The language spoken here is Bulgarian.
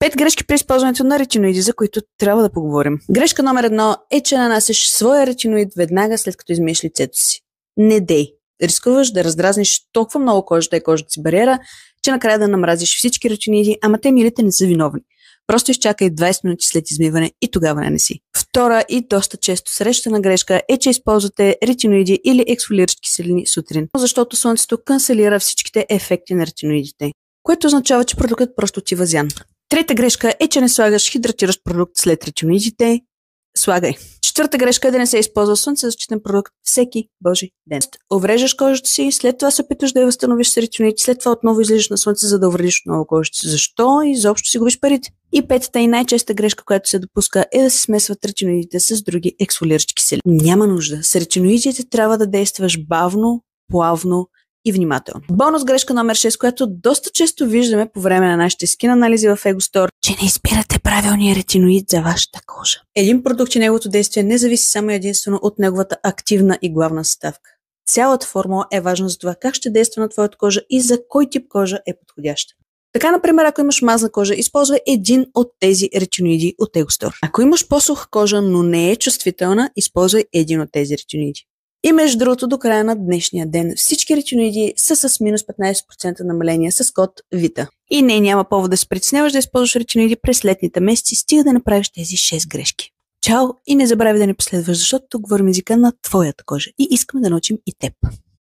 5 грешки при използването на ретиноиди, за които трябва да поговорим. Грешка номер 1 е, че нанасяш своя ретиноид веднага след като измиеш лицето си. Не дей. Рискуваш да раздразниш толкова много кожата и кожата си бариера, че накрая да намразиш всички ретиноиди, ама те милите не са виновни. Просто изчакай 20 минути след измиване и тогава нанеси. Втора и доста често срещана грешка е, че използвате ретиноиди или ексфолиращи киселини сутрин, защото слънцето канцелира всичките ефекти на ретиноидите, което означава, че продуктът просто отива зян. Трета грешка е, че не слагаш хидратиращ продукт след ретиноидите. Слагай. Четвърта грешка е да не се използва слънцезащитен продукт всеки божи ден. Увреждаш кожата си, след това се опитваш да я възстановиш с ретиноид, след това отново излизаш на слънце, за да увредиш отново кожата си. Защо? Изобщо си губиш парите. И петата и най-честа грешка, която се допуска, е да се смесват ретиноидите с други ексфолиращи киселини. Няма нужда. С ретиноидите трябва да действаш бавно, плавно и внимателно. Бонус грешка номер 6, която доста често виждаме по време на нашите скин анализи в EgoStore, че не избирате правилния ретиноид за вашата кожа. Един продукт и неговото действие не зависи само и единствено от неговата активна и главна съставка. Цялата формула е важна за това как ще действа на твоята кожа и за кой тип кожа е подходяща. Така, например, ако имаш мазна кожа, използвай един от тези ретиноиди от EgoStore. Ако имаш по-суха кожа, но не е чувствителна, използвай един от тези ретиноиди. И между другото, до края на днешния ден всички ретиноиди са с минус 15% намаление с код VITA. И няма повод да се притесняваш да използваш ретиноиди през летните месеци, стига да направиш тези 6 грешки. Чао и не забравяй да ни последваш, защото тук говорим езика на твоята кожа и искаме да научим и теб.